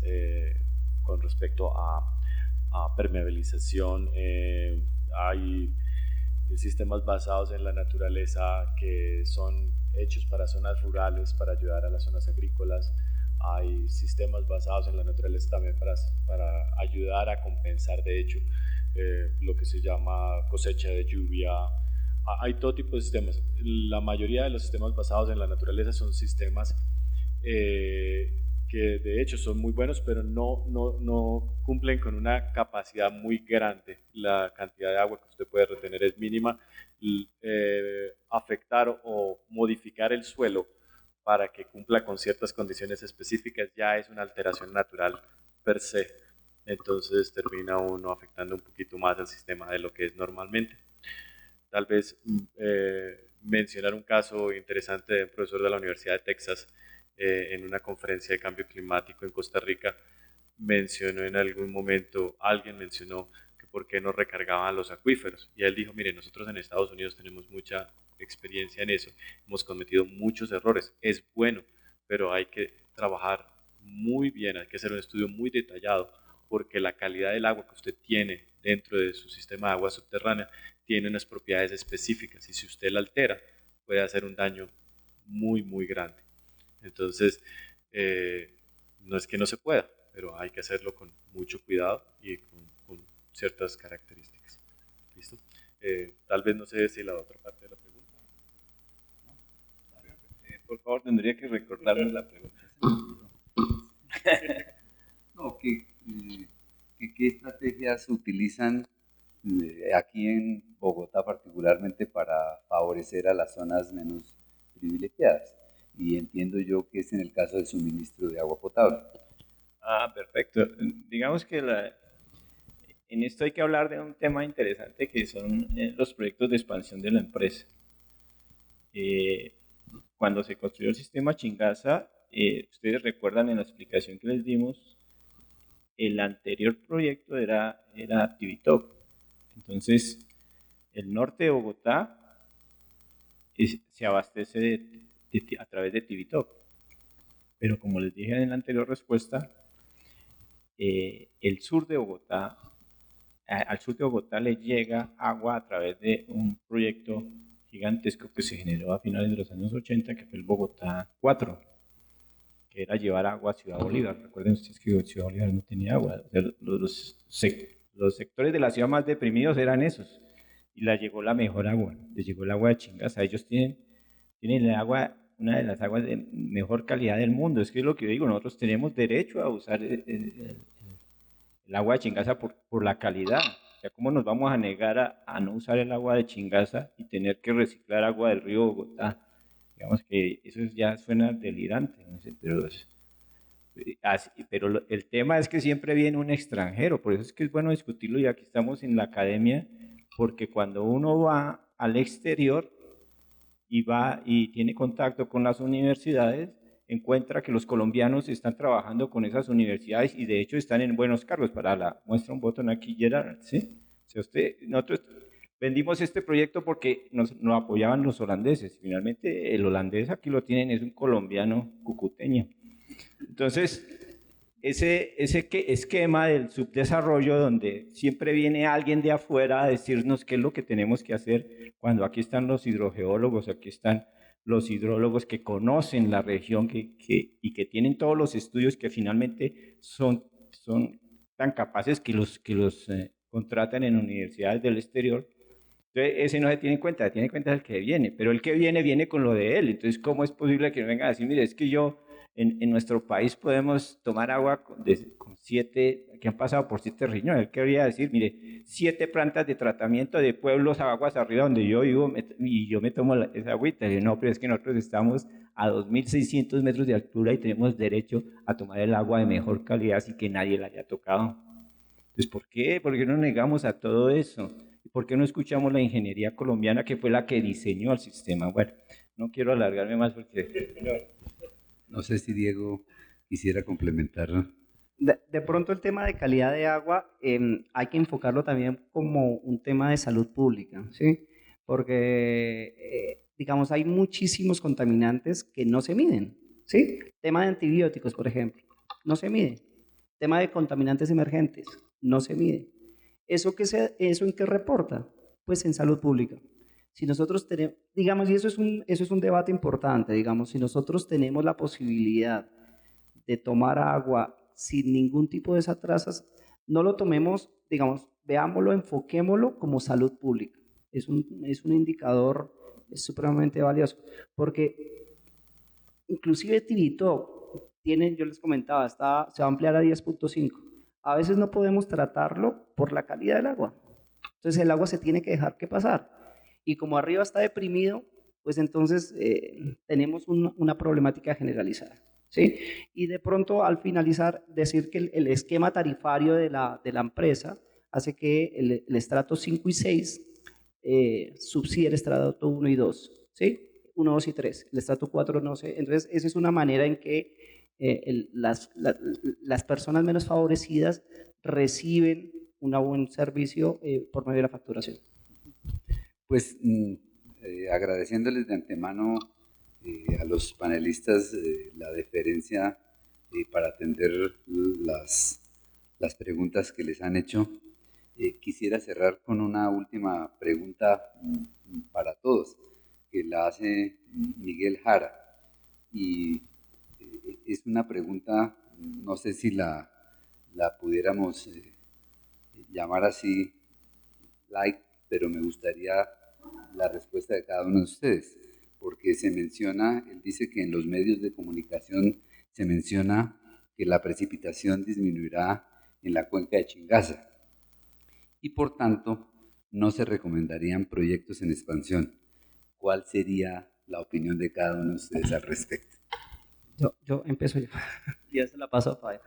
con respecto a permeabilización. Hay sistemas basados en la naturaleza que son hechos para zonas rurales, para ayudar a las zonas agrícolas. Hay sistemas basados en la naturaleza también para ayudar a compensar, de hecho, lo que se llama cosecha de lluvia. Hay todo tipo de sistemas. La mayoría de los sistemas basados en la naturaleza son sistemas que de hecho son muy buenos, pero no cumplen con una capacidad muy grande. La cantidad de agua que usted puede retener es mínima. Afectar o modificar el suelo para que cumpla con ciertas condiciones específicas ya es una alteración natural per se. Entonces termina uno afectando un poquito más al sistema de lo que es normalmente. Tal vez mencionar un caso interesante de un profesor de la Universidad de Texas en una conferencia de cambio climático en Costa Rica. Mencionó en algún momento, alguien mencionó que por qué no recargaban los acuíferos, y él dijo, mire, nosotros en Estados Unidos tenemos mucha experiencia en eso, hemos cometido muchos errores, es bueno, pero hay que trabajar muy bien, hay que hacer un estudio muy detallado, porque la calidad del agua que usted tiene dentro de su sistema de agua subterránea tiene unas propiedades específicas, y si usted la altera, puede hacer un daño muy, muy grande. Entonces, no es que no se pueda, pero hay que hacerlo con mucho cuidado y con ciertas características. ¿Listo? Tal vez no sé si la otra parte de la pregunta. Por favor, tendría que recordarme la pregunta. No, ¿qué estrategias utilizan aquí en Bogotá particularmente para favorecer a las zonas menos privilegiadas? Y entiendo yo que es en el caso del suministro de agua potable. Perfecto. Digamos que en esto hay que hablar de un tema interesante que son los proyectos de expansión de la empresa. Cuando se construyó el sistema Chingaza, ustedes recuerdan en la explicación que les dimos, el anterior proyecto era Tivitop. Entonces, el norte de Bogotá se abastece a través de Tivitop. Pero como les dije en la anterior respuesta, el sur de Bogotá, al sur de Bogotá le llega agua a través de un proyecto gigantesco que se generó a finales de los años 80, que fue el Bogotá 4, que era llevar agua a Ciudad Bolívar. Recuerden ustedes que Ciudad Bolívar no tenía agua. O sea, los sectores de la ciudad más deprimidos eran esos. Y les llegó la mejor agua, les llegó el agua de Chingaza. Ellos tienen el agua, una de las aguas de mejor calidad del mundo. Es que es lo que yo digo, nosotros tenemos derecho a usar el agua de Chingaza por la calidad. O sea, ¿cómo nos vamos a negar a no usar el agua de Chingaza y tener que reciclar agua del río Bogotá? Digamos que eso ya suena delirante, no sé, pero el tema es que siempre viene un extranjero, por eso es que es bueno discutirlo, y aquí estamos en la academia, porque cuando uno va al exterior y tiene contacto con las universidades, encuentra que los colombianos están trabajando con esas universidades y de hecho están en buenos cargos. Muestra un botón aquí, Gerard, ¿sí? O sea, nosotros vendimos este proyecto porque nos apoyaban los holandeses. Finalmente, el holandés aquí lo tienen, es un colombiano cucuteño. Entonces, ese esquema del subdesarrollo donde siempre viene alguien de afuera a decirnos qué es lo que tenemos que hacer, cuando aquí están los hidrogeólogos, aquí están los hidrólogos que conocen la región y que tienen todos los estudios que finalmente son tan capaces que los contratan en universidades del exterior. Entonces, ese no se tiene en cuenta el que viene, pero el que viene con lo de él. Entonces, ¿cómo es posible que venga a decir, mire, es que yo en nuestro país podemos tomar agua con 7, que han pasado por 7 riñones? Él quería decir, mire, 7 plantas de tratamiento de pueblos a aguas arriba donde yo vivo y yo me tomo esa agüita. Y no, pero es que nosotros estamos a 2.600 metros de altura y tenemos derecho a tomar el agua de mejor calidad así que nadie la haya tocado. Entonces, ¿por qué? ¿Por qué nos negamos a todo eso? ¿Por qué no escuchamos la ingeniería colombiana que fue la que diseñó el sistema? Bueno, no quiero alargarme más porque... No sé si Diego quisiera complementar. De pronto el tema de calidad de agua hay que enfocarlo también como un tema de salud pública, ¿sí? Porque, digamos, hay muchísimos contaminantes que no se miden, ¿sí? Tema de antibióticos, por ejemplo, no se mide. Tema de contaminantes emergentes, no se mide. ¿Eso en qué reporta? Pues en salud pública. Si nosotros tenemos, digamos, y eso es un debate importante, digamos, si nosotros tenemos la posibilidad de tomar agua sin ningún tipo de esas trazas, no lo tomemos, digamos, veámoslo, enfoquémoslo como salud pública. Es un indicador supremamente valioso, porque inclusive Tibito tiene, yo les comentaba, se va a ampliar a 10.5. A veces no podemos tratarlo por la calidad del agua. Entonces el agua se tiene que dejar que pasar. Y como arriba está deprimido, pues entonces tenemos una problemática generalizada, ¿sí? Y de pronto al finalizar decir que el esquema tarifario de la empresa hace que el estrato 5 y 6 subsidie el estrato 1 y 2, ¿sí? 1, 2 y 3. El estrato 4 no sé. Entonces esa es una manera en que las personas menos favorecidas reciben un buen servicio por medio de la facturación. Pues agradeciéndoles de antemano a los panelistas la deferencia para atender las preguntas que les han hecho. Quisiera cerrar con una última pregunta para todos, que la hace Miguel Jara. Y es una pregunta, no sé si la pudiéramos llamar así, pero me gustaría la respuesta de cada uno de ustedes, porque se menciona, él dice que en los medios de comunicación se menciona que la precipitación disminuirá en la cuenca de Chingaza y por tanto no se recomendarían proyectos en expansión. ¿Cuál sería la opinión de cada uno de ustedes al respecto? Yo empiezo yo. Ya se la paso a Fabio.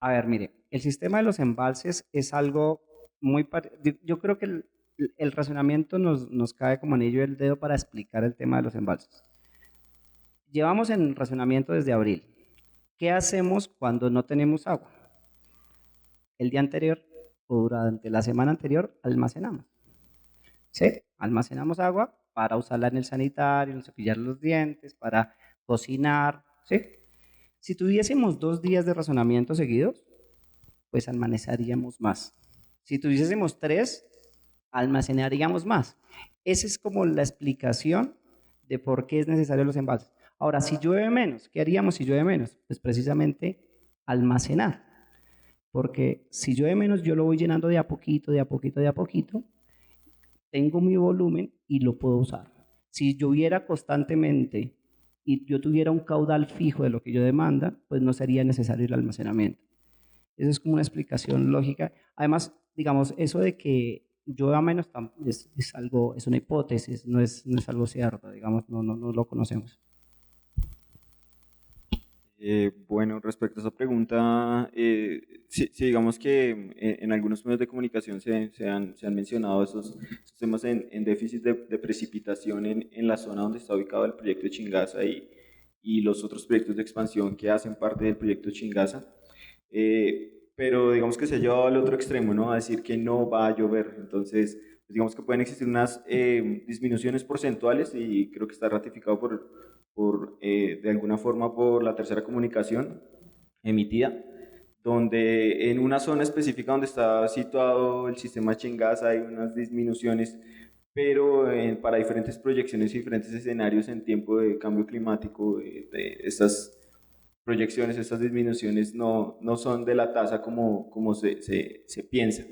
A ver, mire, el sistema de los embalses es algo muy... Yo creo que el razonamiento nos cae como anillo al dedo para explicar el tema de los embalses. Llevamos en razonamiento desde abril. ¿Qué hacemos cuando no tenemos agua? El día anterior o durante la semana anterior almacenamos. ¿Sí? Almacenamos agua para usarla en el sanitario, en cepillar los dientes, para cocinar. ¿Sí? Si tuviésemos 2 días de razonamiento seguidos, pues almacenaríamos más. Si tuviésemos 3, almacenaríamos más. Esa es como la explicación de por qué es necesario los embalses. Ahora, si llueve menos, ¿qué haríamos si llueve menos? Pues precisamente almacenar. Porque si llueve menos, yo lo voy llenando de a poquito, de a poquito, de a poquito. Tengo mi volumen y lo puedo usar. Si lloviera constantemente y yo tuviera un caudal fijo de lo que yo demanda, pues no sería necesario el almacenamiento. Esa es como una explicación lógica. Además, digamos, eso de que llueva menos es una hipótesis, no es algo cierto, digamos, no lo conocemos. Bueno, respecto a esa pregunta, sí, digamos que en algunos medios de comunicación se han mencionado esos temas en déficit de precipitación en la zona donde está ubicado el proyecto de Chingaza y los otros proyectos de expansión que hacen parte del proyecto Chingaza. pero digamos que se ha llevado al otro extremo, ¿no? A decir que no va a llover. Entonces, pues digamos que pueden existir unas disminuciones porcentuales y creo que está ratificado de alguna forma por la tercera comunicación emitida, donde en una zona específica donde está situado el sistema Chingaza hay unas disminuciones, pero para diferentes proyecciones y diferentes escenarios en tiempo de cambio climático, estas proyecciones, estas disminuciones no son de la tasa como se piensa.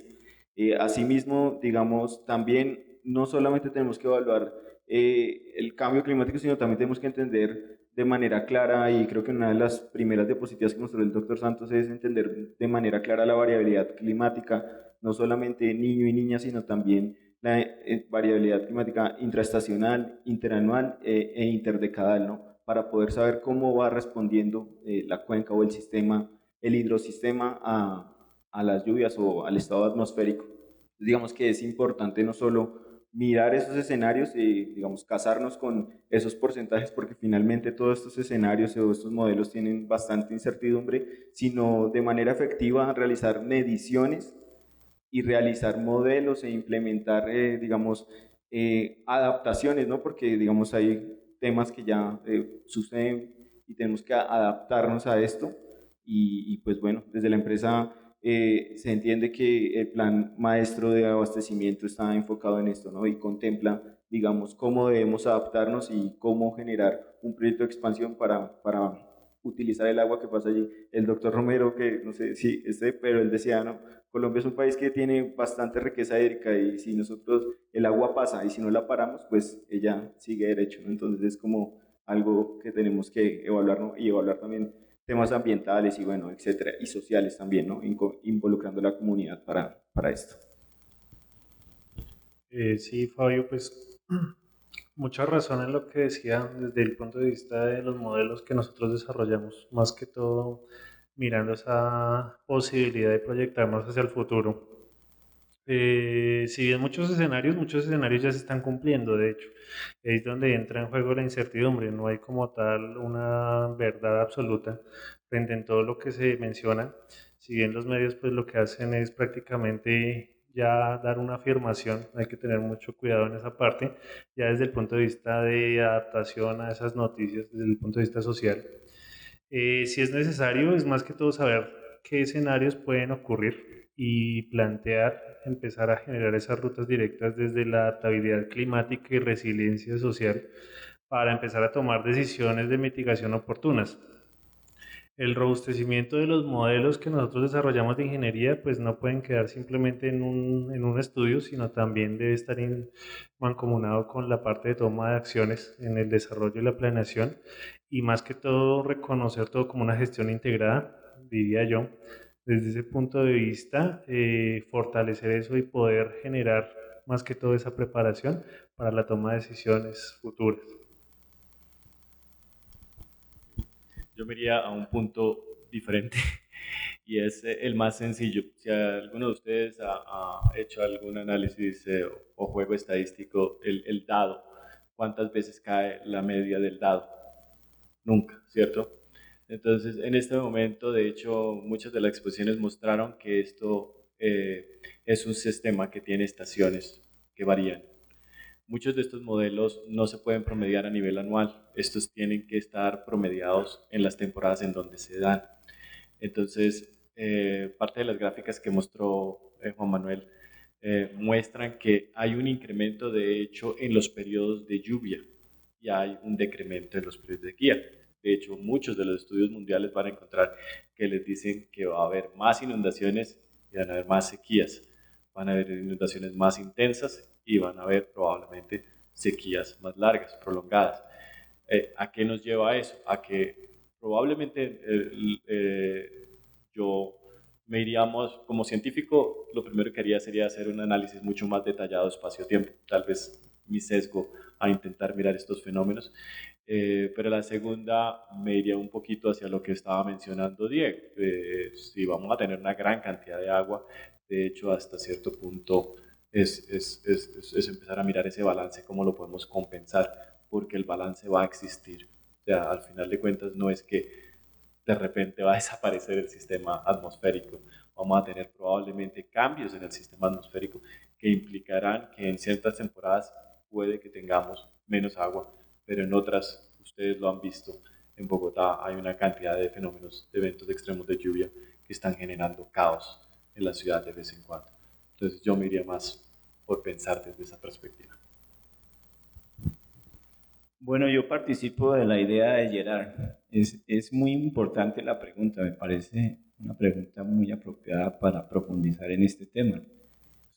Asimismo, digamos, también no solamente tenemos que evaluar el cambio climático, sino también tenemos que entender de manera clara, y creo que una de las primeras diapositivas que mostró el doctor Santos es entender de manera clara la variabilidad climática, no solamente niño y niña, sino también la variabilidad climática intraestacional, interanual e interdecadal, ¿no? Para poder saber cómo va respondiendo la cuenca o el sistema, el hidrosistema a las lluvias o al estado atmosférico. Digamos que es importante no solo mirar esos escenarios y, digamos, casarnos con esos porcentajes, porque finalmente todos estos escenarios o estos modelos tienen bastante incertidumbre, sino de manera efectiva realizar mediciones y realizar modelos e implementar, digamos, adaptaciones, ¿no? Porque, digamos, hay temas que ya suceden y tenemos que adaptarnos a esto y pues bueno, desde la empresa se entiende que el plan maestro de abastecimiento está enfocado en esto, ¿no? Y contempla, digamos, cómo debemos adaptarnos y cómo generar un proyecto de expansión para utilizar el agua que pasa allí. El doctor Romero, que no sé si pero él decía, ¿no? Colombia es un país que tiene bastante riqueza hídrica y si nosotros, el agua pasa y si no la paramos, pues ella sigue derecho, ¿no? Entonces es como algo que tenemos que evaluar, ¿no? Y evaluar también temas ambientales y bueno, etcétera, y sociales también, ¿no? Involucrando a la comunidad para esto. Sí, Fabio, pues mucha razón en lo que decía desde el punto de vista de los modelos que nosotros desarrollamos, más que todo mirando esa posibilidad de proyectarnos hacia el futuro. Si bien muchos escenarios ya se están cumpliendo, de hecho, es donde entra en juego la incertidumbre, no hay como tal una verdad absoluta frente a todo lo que se menciona, si bien los medios pues lo que hacen es prácticamente ya dar una afirmación, hay que tener mucho cuidado en esa parte, ya desde el punto de vista de adaptación a esas noticias, desde el punto de vista social. Si es necesario, es más que todo saber qué escenarios pueden ocurrir y plantear, empezar a generar esas rutas directas desde la adaptabilidad climática y resiliencia social para empezar a tomar decisiones de mitigación oportunas. El robustecimiento de los modelos que nosotros desarrollamos de ingeniería pues no pueden quedar simplemente en un estudio, sino también debe estar mancomunado con la parte de toma de acciones en el desarrollo y la planeación y más que todo reconocer todo como una gestión integrada, diría yo. Desde ese punto de vista, fortalecer eso y poder generar más que todo esa preparación para la toma de decisiones futuras. Yo me iría a un punto diferente y es el más sencillo. Si alguno de ustedes ha hecho algún análisis o juego estadístico, el dado, ¿cuántas veces cae la media del dado? Nunca, ¿cierto? Entonces, en este momento, de hecho, muchas de las exposiciones mostraron que esto es un sistema que tiene estaciones que varían. Muchos de estos modelos no se pueden promediar a nivel anual. Estos tienen que estar promediados en las temporadas en donde se dan. Entonces, parte de las gráficas que mostró Juan Manuel muestran que hay un incremento, de hecho, en los periodos de lluvia y hay un decremento en los periodos de sequía. De hecho, muchos de los estudios mundiales van a encontrar que les dicen que va a haber más inundaciones y van a haber más sequías. Van a haber inundaciones más intensas y van a haber probablemente sequías más largas, prolongadas. ¿A qué nos lleva eso? A que probablemente yo me iríamos, como científico, lo primero que haría sería hacer un análisis mucho más detallado espacio-tiempo. Tal vez mi sesgo a intentar mirar estos fenómenos. Pero la segunda me iría un poquito hacia lo que estaba mencionando Diego. Si vamos a tener una gran cantidad de agua, de hecho, hasta cierto punto es empezar a mirar ese balance, cómo lo podemos compensar, porque el balance va a existir. O sea, al final de cuentas no es que de repente va a desaparecer el sistema atmosférico, vamos a tener probablemente cambios en el sistema atmosférico que implicarán que en ciertas temporadas puede que tengamos menos agua, pero en otras, ustedes lo han visto, en Bogotá hay una cantidad de fenómenos, de eventos extremos de lluvia que están generando caos en la ciudad de vez en cuando. Entonces yo me iría más por pensar desde esa perspectiva. Bueno, yo participo de la idea de Gerard. Es muy importante la pregunta, me parece una pregunta muy apropiada para profundizar en este tema.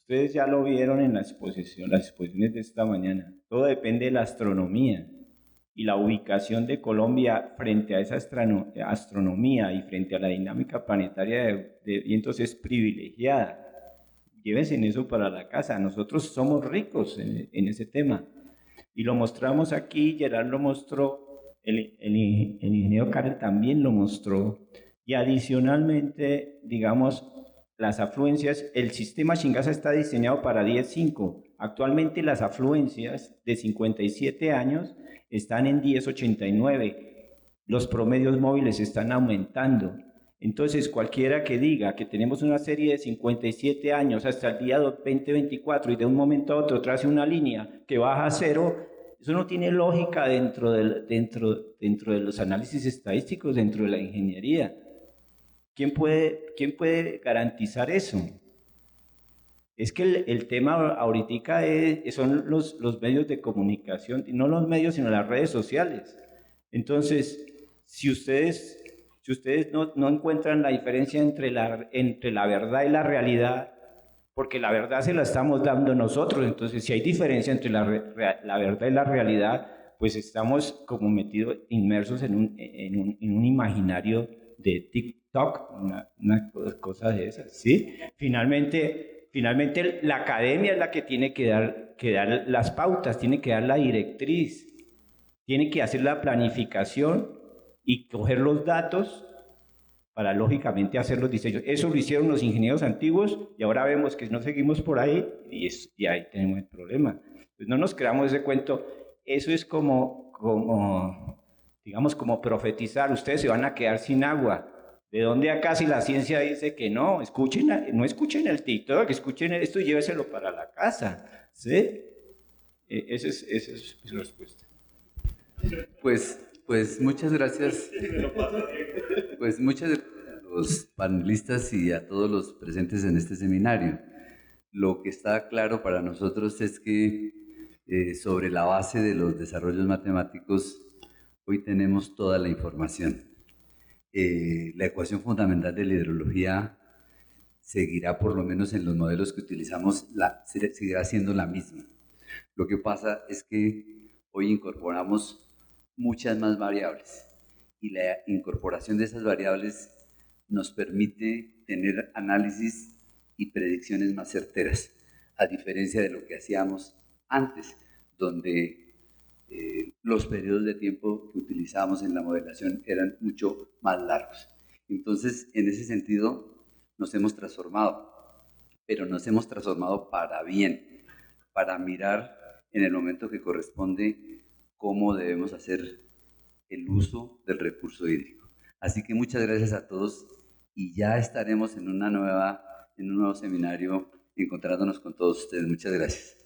Ustedes ya lo vieron en las exposiciones de esta mañana. Todo depende de la astronomía y la ubicación de Colombia frente a esa astronomía y frente a la dinámica planetaria de vientos es privilegiada. Llévense en eso para la casa. Nosotros somos ricos en ese tema. Y lo mostramos aquí, Gerard lo mostró, el ingeniero Karel también lo mostró. Y adicionalmente, digamos, las afluencias, el sistema Shingaza está diseñado para 10.5. Actualmente las afluencias de 57 años están en 10.89. Los promedios móviles están aumentando. Entonces, cualquiera que diga que tenemos una serie de 57 años hasta el día 2024 y de un momento a otro trace una línea que baja a cero, eso no tiene lógica dentro de los análisis estadísticos, dentro de la ingeniería. ¿Quién puede garantizar eso? Es que el tema ahorita son los medios de comunicación, y no los medios, sino las redes sociales. Entonces, si ustedes no encuentran la diferencia entre la verdad y la realidad, porque la verdad se la estamos dando nosotros, entonces si hay diferencia entre la verdad y la realidad, pues estamos como inmersos en un imaginario de TikTok, una cosa de esas, ¿sí? Finalmente la academia es la que tiene que dar las pautas, tiene que dar la directriz, tiene que hacer la planificación y coger los datos para lógicamente hacer los diseños. Eso lo hicieron los ingenieros antiguos y ahora vemos que no seguimos por ahí y ahí tenemos el problema. Pues no nos creamos ese cuento. Eso es como profetizar. Ustedes se van a quedar sin agua. ¿De dónde acá si la ciencia dice que no? No escuchen el TikTok, escuchen esto y lléveselo para la casa. ¿Sí? Esa es mi respuesta. Pues muchas gracias. Pues muchas gracias a los panelistas y a todos los presentes en este seminario. Lo que está claro para nosotros es que sobre la base de los desarrollos matemáticos hoy tenemos toda la información. La ecuación fundamental de la hidrología seguirá, por lo menos en los modelos que utilizamos, seguirá siendo la misma. Lo que pasa es que hoy incorporamos muchas más variables y la incorporación de esas variables nos permite tener análisis y predicciones más certeras, a diferencia de lo que hacíamos antes, donde los periodos de tiempo que utilizábamos en la modelación eran mucho más largos. Entonces, en ese sentido, nos hemos transformado, pero nos hemos transformado para bien, para mirar en el momento que corresponde cómo debemos hacer el uso del recurso hídrico. Así que muchas gracias a todos y ya estaremos en un nuevo seminario encontrándonos con todos ustedes. Muchas gracias.